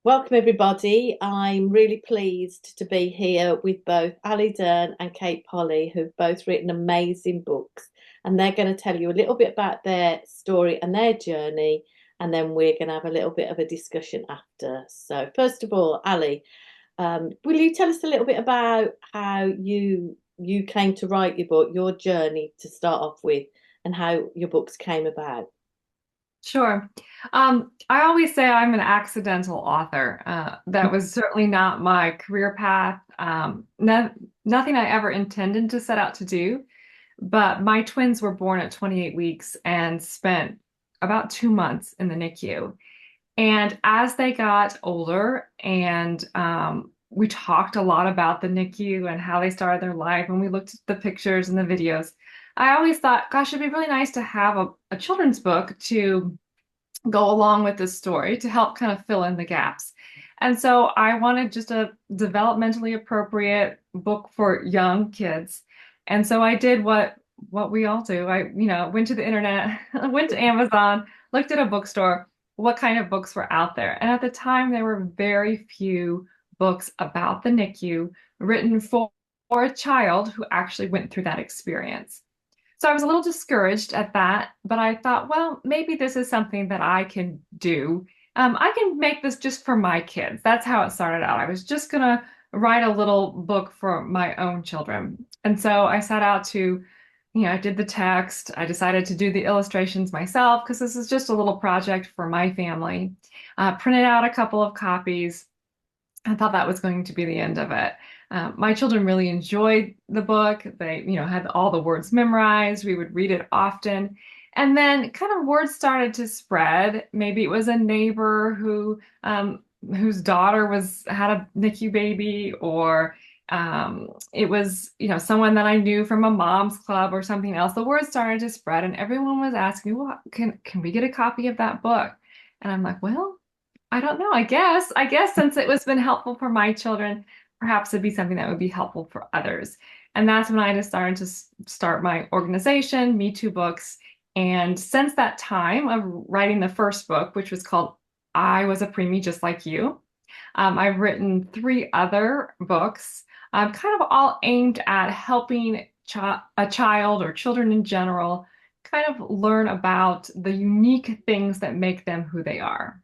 Welcome, everybody. I'm really pleased to be here with both Ali Dunn and Kate Polley, who've both written amazing books. And they're going to tell you a little bit about their story and their journey. And then we're going to have a little bit of a discussion after. So, first of all, Ali, will you tell us a little bit about how you came to write your book, your journey to start off with, and how your books came about? Sure. I always say I'm an accidental author. That was certainly not my career path. Nothing I ever intended to set out to do. But my twins were born at 28 weeks and spent about 2 months in the NICU. And as they got older, and we talked a lot about the NICU and how they started their life, and we looked at the pictures and the videos. I always thought, gosh, it'd be really nice to have a children's book to go along with this story to help kind of fill in the gaps. And so I wanted just a developmentally appropriate book for young kids. And so I did what we all do. I went to the internet, went to Amazon, looked at a bookstore, what kind of books were out there. And at the time, there were very few books about the NICU written for a child who actually went through that experience. So I was a little discouraged at that, but I thought, well, maybe this is something that I can do. I can make this just for my kids. That's how it started out. I was just gonna write a little book for my own children. And so I set out to, I did the text. I decided to do the illustrations myself because this is just a little project for my family. Printed out a couple of copies. I thought that was going to be the end of it. My children really enjoyed the book. They, had all the words memorized. We would read it often. And then kind of word started to spread. Maybe it was a neighbor whose daughter had a NICU baby, or it was, someone that I knew from a mom's club or something else. The word started to spread, and everyone was asking me, well, can we get a copy of that book? And I'm like, well, I don't know. I guess since it was been helpful for my children, perhaps it'd be something that would be helpful for others. And that's when I just started to start my organization, MeTwoBooks. And since that time of writing the first book, which was called I Was a Preemie Just Like You, I've written three other books, kind of all aimed at helping a child or children in general kind of learn about the unique things that make them who they are.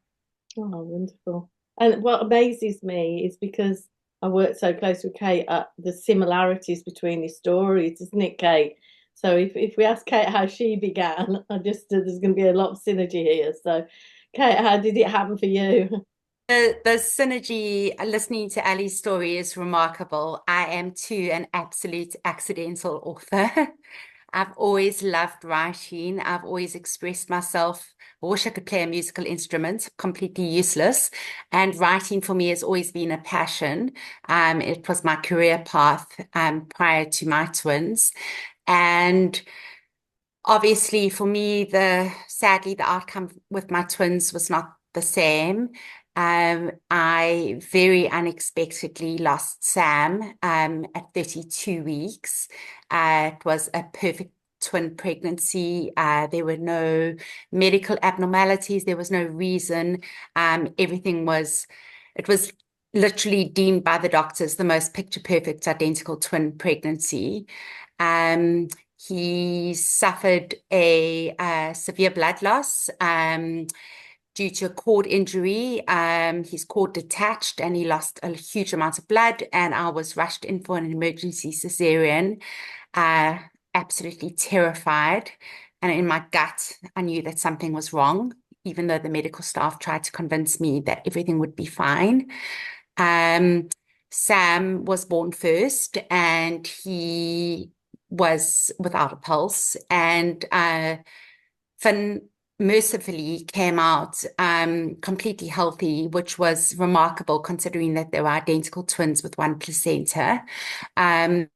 Oh, wonderful. And what amazes me is because I work so close with Kate at the similarities between the stories, isn't it, Kate? So if we ask Kate how she began, I just there's going to be a lot of synergy here. So, Kate, how did it happen for you? The synergy, listening to Ali's story is remarkable. I am too an absolute accidental author. I've always loved writing. I've always expressed myself. I wish I could play a musical instrument, completely useless. And writing for me has always been a passion. It was my career path prior to my twins. And obviously for me, sadly, the outcome with my twins was not the same. I very unexpectedly lost Sam at 32 weeks. It was a perfect twin pregnancy. There were no medical abnormalities. There was no reason. It was literally deemed by the doctors the most picture perfect identical twin pregnancy. Um, he suffered a severe blood loss due to a cord injury. His cord detached and he lost a huge amount of blood, and I was rushed in for an emergency cesarean, uh, absolutely terrified. And in my gut, I knew that something was wrong, even though the medical staff tried to convince me that everything would be fine. Um, Sam was born first, and he was without a pulse, and Finn mercifully came out completely healthy, which was remarkable considering that they were identical twins with one placenta. Um,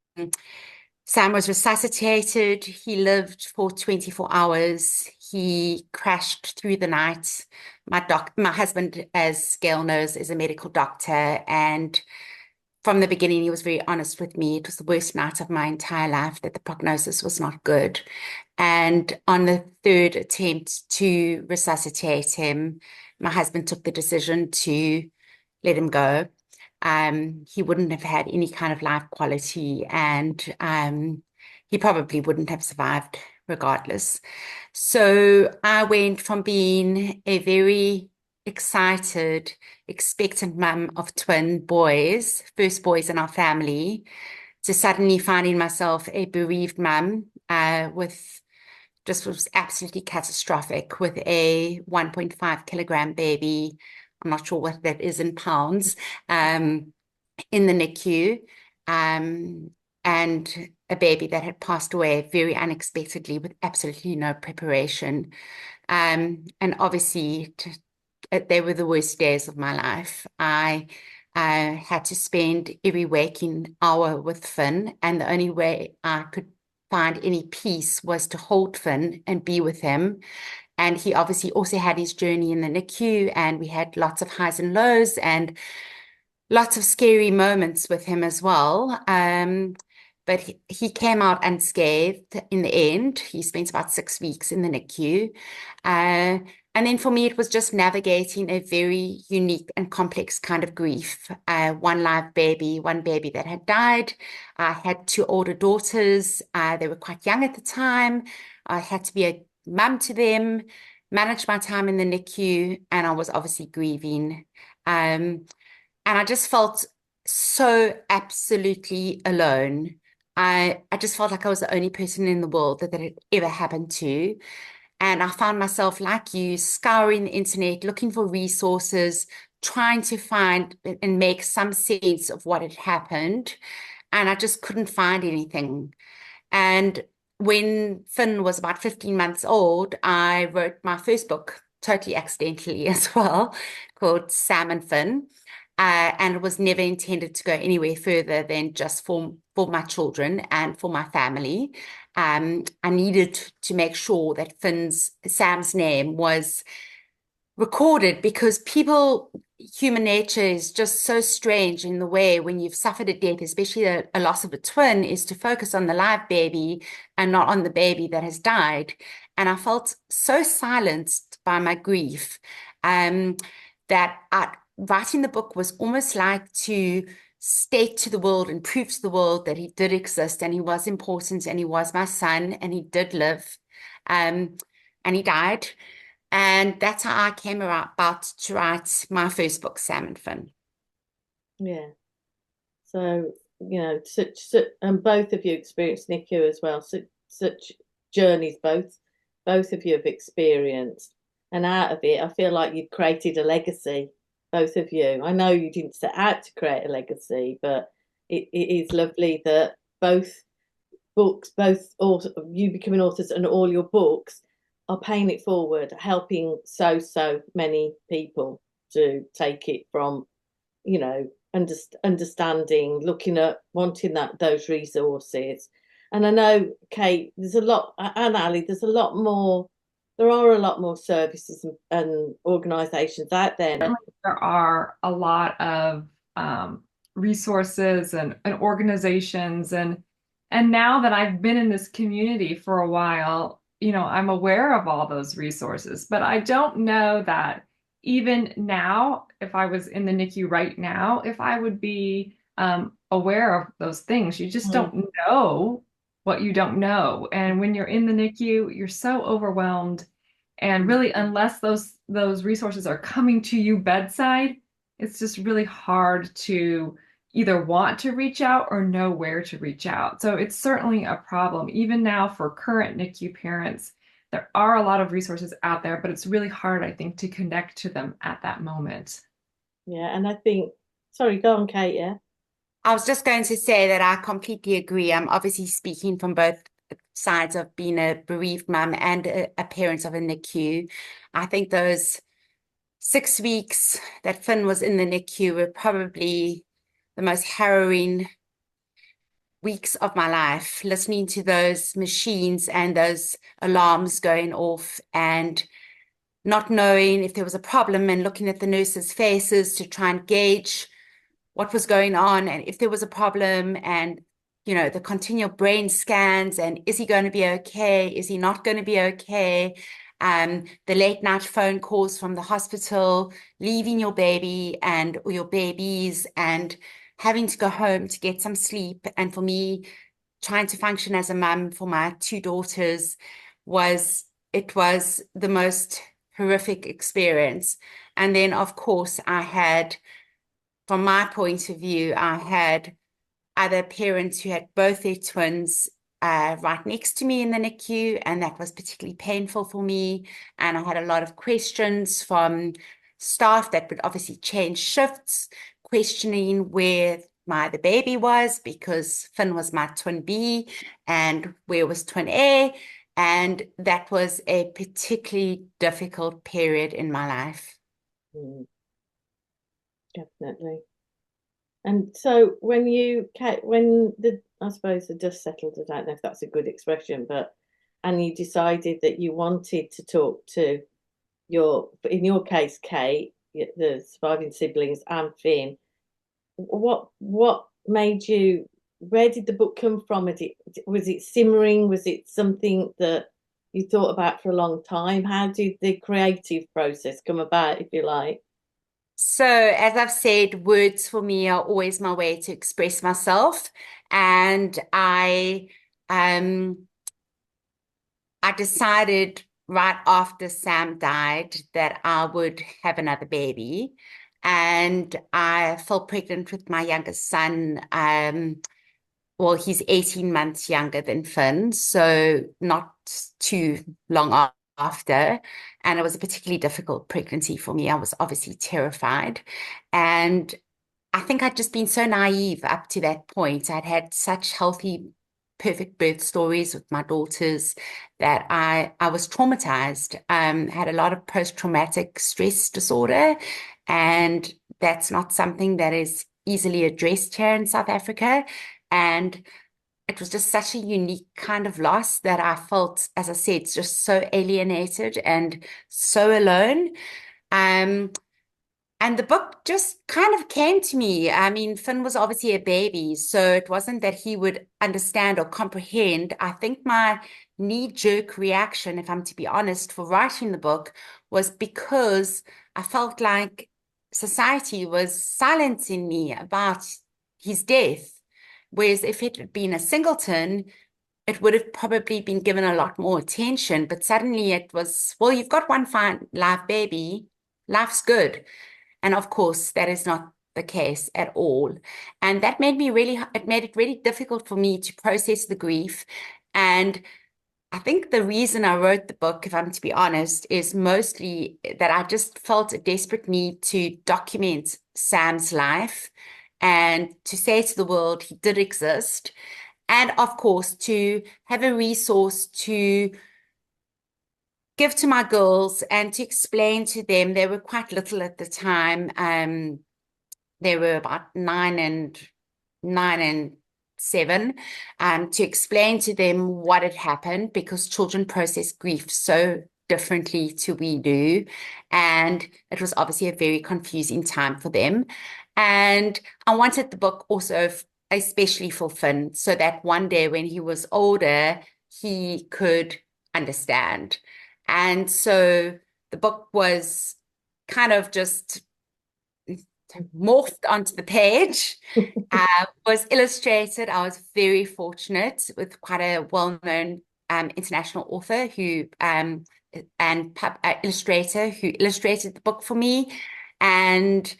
Sam was resuscitated. He lived for 24 hours. He crashed through the night. My husband, as Gail knows, is a medical doctor, and from the beginning, he was very honest with me. It was the worst night of my entire life, that the prognosis was not good. And on the third attempt to resuscitate him, my husband took the decision to let him go. He wouldn't have had any kind of life quality, and he probably wouldn't have survived regardless. So I went from being a very excited, expectant mum of twin boys, first boys in our family, to suddenly finding myself a bereaved mum with just was absolutely catastrophic with a 1.5 kilogram baby. I'm not sure what that is in pounds, in the NICU, and a baby that had passed away very unexpectedly with absolutely no preparation. And obviously, they were the worst days of my life. I had to spend every waking hour with Finn, and the only way I could find any peace was to hold Finn and be with him. And he obviously also had his journey in the NICU, and we had lots of highs and lows and lots of scary moments with him as well. But he came out unscathed in the end. He spent about 6 weeks in the NICU. And then for me, it was just navigating a very unique and complex kind of grief. One live baby, one baby that had died. I had two older daughters. They were quite young at the time. I had to be a mum to them, manage my time in the NICU, and I was obviously grieving. And I just felt so absolutely alone. I just felt like I was the only person in the world that had ever happened to. And I found myself, like you, scouring the internet, looking for resources, trying to find and make some sense of what had happened. And I just couldn't find anything. And when Finn was about 15 months old, I wrote my first book, totally accidentally as well, called Sam and Finn. And it was never intended to go anywhere further than just for my children and for my family. I needed to make sure that Sam's name was recorded because human nature is just so strange in the way when you've suffered a death, especially a loss of a twin, is to focus on the live baby and not on the baby that has died. And I felt so silenced by my grief that writing the book was almost like to state to the world and prove to the world that he did exist and he was important and he was my son and he did live, and he died. And that's how I came about to write my first book, Sam and Finn. Yeah. So, and both of you experienced NICU as well. Such journeys both of you have experienced. And out of it, I feel like you've created a legacy, both of you. I know you didn't set out to create a legacy, but it is lovely that both books, you becoming authors and all your books are paying it forward, helping so many people to take it from, understanding, looking at wanting those resources. And I know, Kate, there's a lot, and Ali, there are a lot more services and organisations out there. There are a lot of resources and organizations, and now that I've been in this community for a while, I'm aware of all those resources, but I don't know that even now, if I was in the NICU right now, if I would be aware of those things. You just don't know what you don't know. And when you're in the NICU, you're so overwhelmed. And really, unless those resources are coming to you bedside, it's just really hard to either want to reach out or know where to reach out. So it's certainly a problem. Even now for current NICU parents, there are a lot of resources out there, but it's really hard, I think, to connect to them at that moment. Yeah, and I think, sorry, go on, Kate, yeah? I was just going to say that I completely agree. I'm obviously speaking from both sides of being a bereaved mum and a parent of a NICU. I think those 6 weeks that Finn was in the NICU were probably the most harrowing weeks of my life, listening to those machines and those alarms going off and not knowing if there was a problem and looking at the nurses' faces to try and gauge what was going on and if there was a problem, and the continual brain scans and is he going to be okay? Is he not going to be okay? the late night phone calls from the hospital, leaving your baby and or your babies and having to go home to get some sleep. And for me, trying to function as a mum for my two daughters was the most horrific experience. And then, of course, from my point of view, I had other parents who had both their twins right next to me in the NICU, and that was particularly painful for me. And I had a lot of questions from staff that would obviously change shifts, questioning where the baby was, because Finn was my twin B and where was twin A. And that was a particularly difficult period in my life. Definitely. And so I suppose the dust settled, I don't know if that's a good expression, and you decided that you wanted to talk to in your case, Kate, the surviving siblings, and Finn, what made you, where did the book come from? Was it simmering? Was it something that you thought about for a long time? How did the creative process come about, if you like? So, as I've said, words for me are always my way to express myself. And I decided right after Sam died that I would have another baby. And I fell pregnant with my youngest son. Well, he's 18 months younger than Finn, so not too long after. And it was a particularly difficult pregnancy for me. I was obviously terrified. And I think I'd just been so naive up to that point. I'd had such healthy, perfect birth stories with my daughters that I was traumatized, had a lot of post-traumatic stress disorder. And that's not something that is easily addressed here in South Africa. And it was just such a unique kind of loss that I felt, as I said, just so alienated and so alone. And the book just kind of came to me. I mean, Finn was obviously a baby, so it wasn't that he would understand or comprehend. I think my knee-jerk reaction, if I'm to be honest, for writing the book was because I felt like society was silencing me about his death. Whereas if it had been a singleton, it would have probably been given a lot more attention. But suddenly it was, well, you've got one fine live baby, life's good. And of course, that is not the case at all. And that made it really difficult for me to process the grief. And I think the reason I wrote the book, if I'm to be honest, is mostly that I just felt a desperate need to document Sam's life and to say to the world he did exist. And of course, to have a resource to give to my girls and to explain to them. They were quite little at the time. They were about 9 and 7, to explain to them what had happened, because children process grief so differently to we do. And it was obviously a very confusing time for them. And I wanted the book also especially for Finn, so that one day when he was older, he could understand. And so the book was kind of just morphed onto the page, was illustrated. I was very fortunate with quite a well-known international author and illustrator who illustrated the book for me. And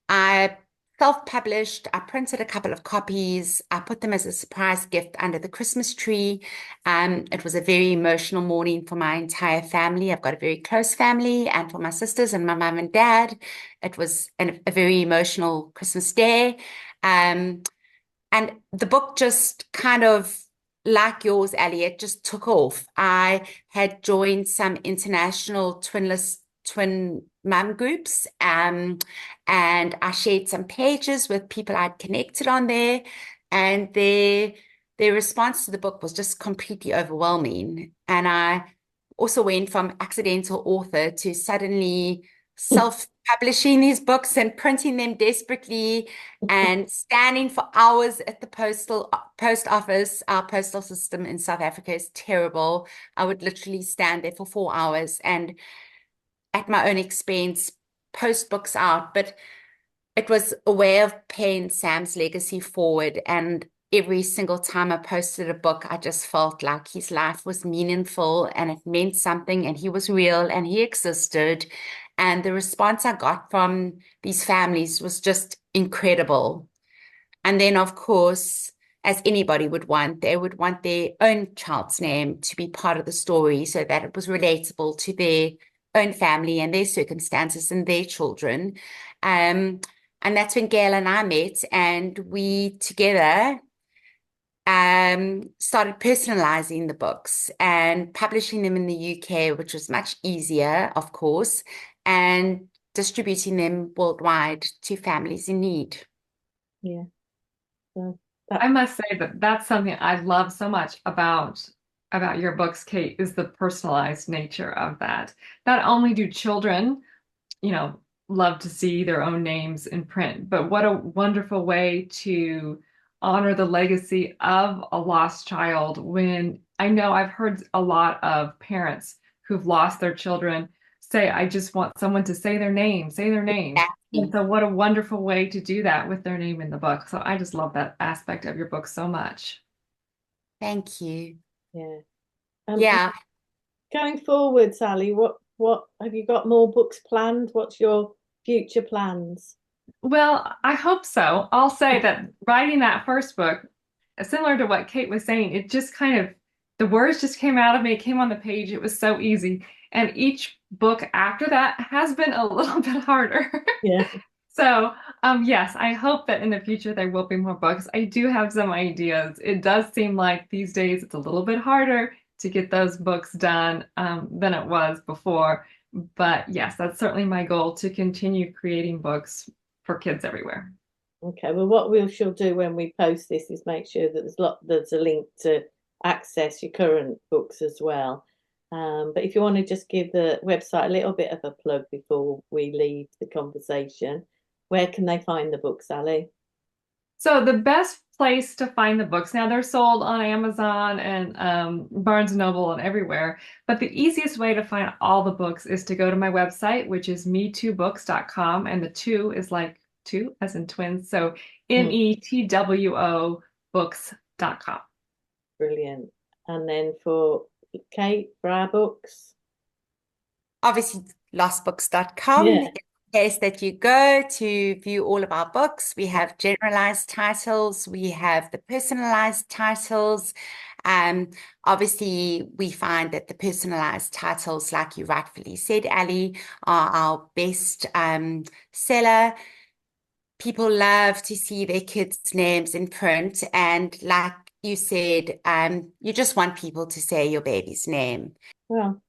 I self-published. I printed a couple of copies. I put them as a surprise gift under the Christmas tree. It was a very emotional morning for my entire family. I've got a very close family, and for my sisters and my mum and dad. It was a very emotional Christmas day. And the book just kind of, like yours, Ali, it just took off. I had joined some international twin mum groups, and I shared some pages with people I'd connected on there, and their response to the book was just completely overwhelming. And I also went from accidental author to suddenly publishing these books and printing them desperately and standing for hours at the post office. Our postal system in South Africa is terrible. I would literally stand there for 4 hours and at my own expense post books out. But it was a way of paying Sam's legacy forward. And every single time I posted a book, I just felt like his life was meaningful and it meant something and he was real and he existed. And the response I got from these families was just incredible. And then, of course, as anybody would want, they would want their own child's name to be part of the story so that it was relatable to their own family and their circumstances and their children. And that's when Gail and I met, and we together started personalizing the books and publishing them in the UK, which was much easier, of course, and distributing them worldwide to families in need. Yeah. So I must say that that's something I love so much about your books, Kate, is the personalized nature of that. Not only do children, love to see their own names in print, but what a wonderful way to honor the legacy of a lost child. When I know I've heard a lot of parents who've lost their children say, I just want someone to say their name, say their name. And Exactly. so what a wonderful way to do that with their name in the book. So I just love that aspect of your book so much. Thank you. yeah. Yeah. Going forward, Sally, what have you got more books planned? What's your future plans? Well, I hope so. I'll say that writing that first book, similar to what Kate was saying, it just kind of, the words just came out of me, it came on the page, it was so easy. And each book after that has been a little bit harder. Yeah. So, yes, I hope that in the future there will be more books. I do have some ideas. It does seem like these days it's a little bit harder to get those books done than it was before. But yes, that's certainly my goal to continue creating books for kids everywhere. Okay. Well, what we shall do when we post this is make sure that there's a link to access your current books as well. But if you want to just give the website a little bit of a plug before we leave the conversation, where can they find the book, Sally? So the best place to find the books, now they're sold on Amazon and Barnes and Noble and everywhere, but the easiest way to find all the books is to go to my website, which is MeTwoBooks.com, and the two is like two as in twins, so METWO books.com. Brilliant. And then for Kate, for our books? Obviously, lostbooks.com. Yeah. In case that you go to view all of our books, we have generalized titles, we have the personalized titles. Obviously, we find that the personalized titles, like you rightfully said, Ali, are our best seller. People love to see their kids' names in print, and like you said, you just want people to say your baby's name. Well,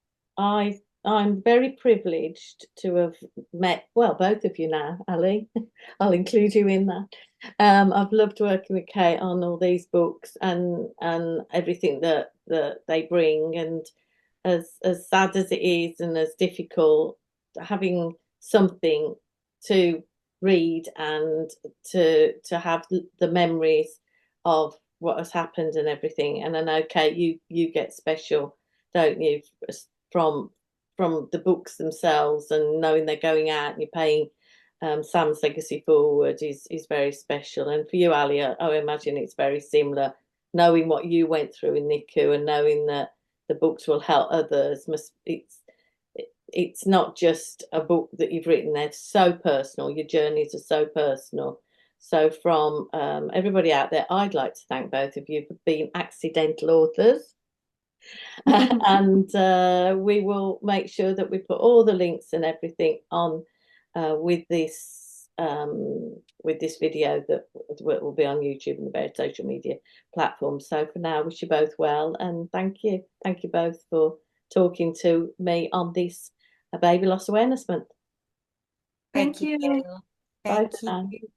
I'm very privileged to have met, well, both of you now, Ali. I'll include you in that. I've loved working with Kate on all these books and everything that they bring. And as sad as it is and as difficult, having something to read and to have the memories of what has happened and everything. And I know, Kate, you get special, don't you, from the books themselves, and knowing they're going out and you're paying Sam's legacy forward is very special. And for you, Ali, I imagine it's very similar, knowing what you went through in NICU and knowing that the books will help others. It's not just a book that you've written, they're so personal, your journeys are so personal. So from everybody out there, I'd like to thank both of you for being accidental authors. And we will make sure that we put all the links and everything on with this video that will be on YouTube and the various social media platforms. So for now, wish you both well, and thank you both for talking to me on this Baby Loss Awareness Month. Thank you. Gail. Bye Thank for now. you.